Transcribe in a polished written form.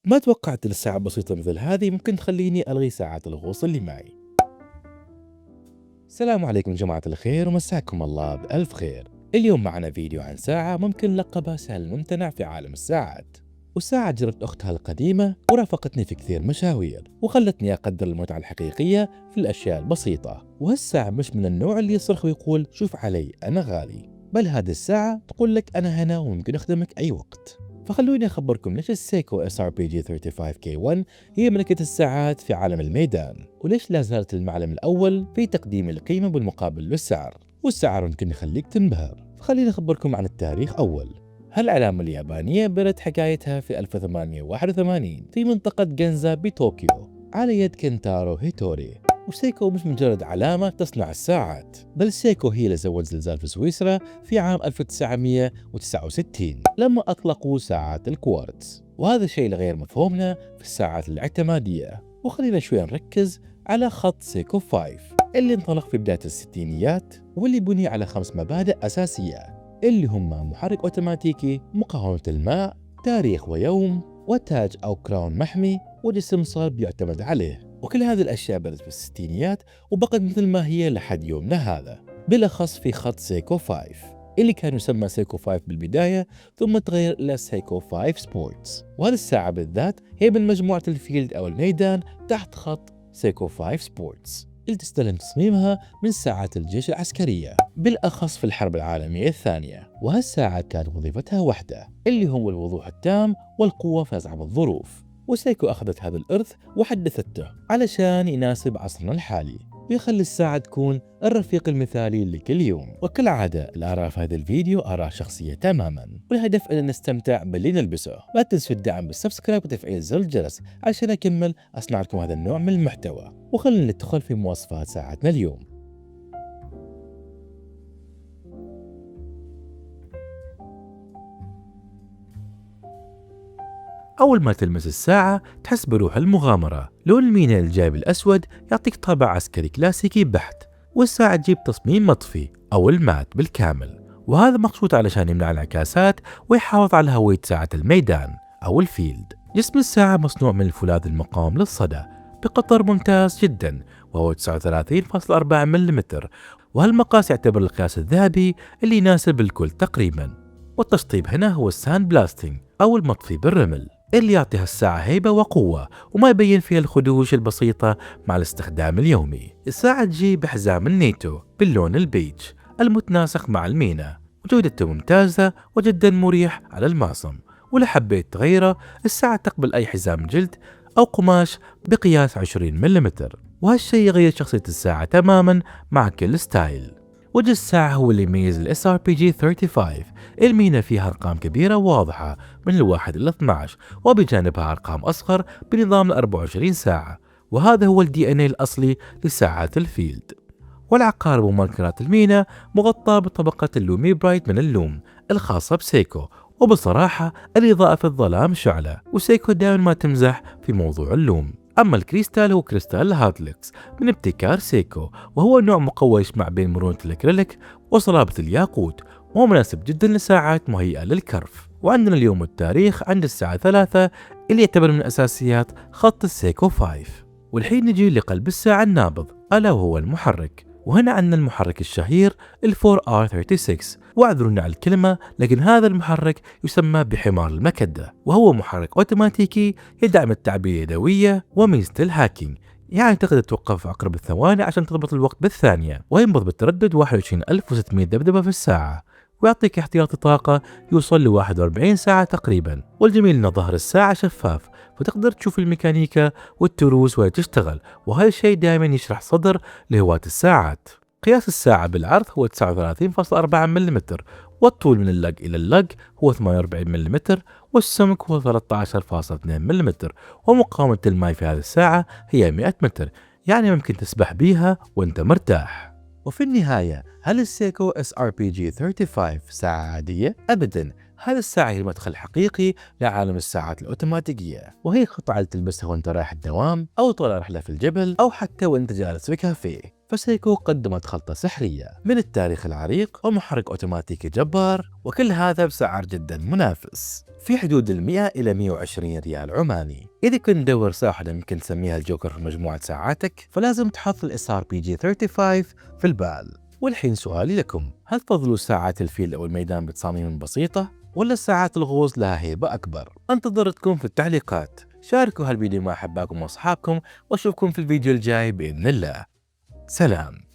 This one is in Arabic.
ما توقعت إن الساعة بسيطة مثل هذه ممكن تخليني ألغي ساعات الغوص اللي معي. السلام عليكم جماعة الخير ومساكم الله بألف خير. اليوم معنا فيديو عن ساعة ممكن لقبها سهل الممتنع في عالم الساعات. والساعة جرت أختها القديمة ورافقتني في كثير مشاوير وخلتني أقدر المتعة الحقيقية في الأشياء البسيطة. وهالساعة مش من النوع اللي يصرخ ويقول شوف علي أنا غالي، بل هذه الساعة تقول لك أنا هنا وممكن أخدمك أي وقت. فخلوني أخبركم ليش السيكو SRPG 35K1 هي ملكة الساعات في عالم الميدان، وليش لا زالت المعلم الأول في تقديم القيمة بالمقابل للسعر، والسعر ممكن يخليك تنبهر. فخليني أخبركم عن التاريخ أول. هالعلامة اليابانية بدأت حكايتها في 1881 في منطقة جنزا بطوكيو على يد كنتارو هيتوري. وسيكو مش مجرد علامة تصنع الساعات، بل سيكو هي اللي سوت زلزال في سويسرا في عام 1969 لما أطلقوا ساعات الكوارتز، وهذا الشيء الغير مفهومنا في الساعات الاعتمادية. وخلينا شوي نركز على خط سيكو 5 اللي انطلق في بداية الستينيات، واللي بني على 5 مبادئ أساسية اللي هم محرك أوتوماتيكي، مقاومة الماء، تاريخ ويوم، وتاج أو كراون محمي، وجسم صلب يعتمد عليه. وكل هذه الأشياء بدأت في الستينيات وبقت مثل ما هي لحد يومنا هذا، بالأخص في خط سيكو 5 اللي كان يسمى سيكو 5 بالبداية ثم تغير إلى سيكو 5 سبورتس. وهذه الساعة بالذات هي من مجموعة الفيلد أو الميدان تحت خط سيكو 5 سبورتس اللي تستلهم تصميمها من ساعات الجيش العسكرية بالأخص في الحرب العالمية الثانية. وهالساعة كانت وظيفتها واحدة اللي هو الوضوح التام والقوة في أصعب الظروف. وسيكو أخذت هذا الإرث وحدثته علشان يناسب عصرنا الحالي ويخلي الساعة تكون الرفيق المثالي لكل يوم. وكالعادة الآراء في هذا الفيديو آراء شخصية تماما، والهدف أن نستمتع باللي نلبسه. لا تنسوا الدعم بالسبسكرايب وتفعيل زر الجرس عشان أكمل أصنع لكم هذا النوع من المحتوى. وخلينا ندخل في مواصفات ساعتنا اليوم. أول ما تلمس الساعة تحس بروح المغامرة. لون المينا الجايب الأسود يعطيك طابع عسكري كلاسيكي بحت، والساعة تجيب تصميم مطفي أو المات بالكامل، وهذا مقصود علشان يمنع الانعكاسات ويحافظ على هوية ساعة الميدان أو الفيلد. جسم الساعة مصنوع من الفولاذ المقاوم للصدى بقطر ممتاز جدا وهو 39.4 ملم، وهالمقاس يعتبر القياس الذهبي اللي يناسب الكل تقريبا. والتشطيب هنا هو الساند بلاستينج أو المطفي بالرمل اللي يعطيها الساعة هيبة وقوة وما يبين فيها الخدوش البسيطة مع الاستخدام اليومي. الساعة تجي بحزام النيتو باللون البيج المتناسق مع المينا، وجودته ممتازة وجدا مريح على المعصم. ولو حبيت تغيره الساعة تقبل أي حزام جلد أو قماش بقياس 20 ملم، وهالشي يغير شخصية الساعة تماما مع كل ستايل. وجه الساعة هو اللي يميز ال SRPG 35. المينا فيها أرقام كبيرة واضحة من الواحد إلى 12، وبجانبها أرقام أصغر بنظام ال 24 ساعة، وهذا هو ال DNA الأصلي لساعات الفيلد. والعقارب وماركرات المينا مغطاة بطبقة اللومي برايت من اللوم الخاصة بسيكو. وبصراحة الإضاءة في الظلام شعلة، وسيكو دائما ما تمزح في موضوع اللوم. أما الكريستال هو كريستال هاتلكس من ابتكار سيكو، وهو نوع مقوى يجمع بين مرونة الأكريليك وصلابة الياقوت، وهو مناسب جدا لساعات مهيئة للكرف. وعندنا اليوم التاريخ عند الساعة 3 اللي يعتبر من أساسيات خط السيكو 5. والحين نجي لقلب الساعة النابض ألا وهو المحرك. وهنا عندنا المحرك الشهير ال 4R36، واعذرونا على الكلمة لكن هذا المحرك يسمى بحمار المكدة، وهو محرك أوتوماتيكي يدعم التعبئة اليدوية وميزة الهاكينج، يعني تقدر توقف في أقرب الثواني عشان تضبط الوقت بالثانية، وينبض بتردد 21600 ذبذبة في الساعة، ويعطيك احتياطي طاقة يوصل ل 41 ساعة تقريبا. والجميل ان ظهر الساعة شفاف فتقدر تشوف الميكانيكا والتروس وهي تشتغل، وهذا الشيء دائما يشرح صدر لهواة الساعات. قياس الساعة بالعرض هو 39.4 ملم، والطول من اللق إلى اللق هو 48 ملم، والسمك هو 13.2 ملم، ومقاومة الماء في هذه الساعة هي 100 متر، يعني ممكن تسبح بيها وانت مرتاح. وفي النهاية هل السيكو SRPG 35 ساعة عادية؟ أبدا، هذه الساعة هي المدخل الحقيقي لعالم الساعات الأوتوماتيكية، وهي قطعة تلبسها وانت رايح الدوام أو طالع رحلة في الجبل أو حتى وانت جالس في كافيه. فسيكو قدمت خلطة سحرية من التاريخ العريق ومحرك أوتوماتيكي جبار، وكل هذا بسعر جدا منافس في حدود 100 إلى 120 ريال عماني. إذا كنت تدور ساعة واحدة ممكن تسميها الجوكر في مجموعة ساعاتك، فلازم تحط ال SRPG 35 في البال. والحين سؤالي لكم، هل تفضلوا ساعات الفيل أو الميدان بتصاميم بسيطة، ولا ساعات الغوص لها هيبة أكبر؟ انتظرتكم في التعليقات. شاركوا هالفيديو مع أحبائكم وأصحابكم، وأشوفكم في الفيديو الجاي بإذن الله. سلام.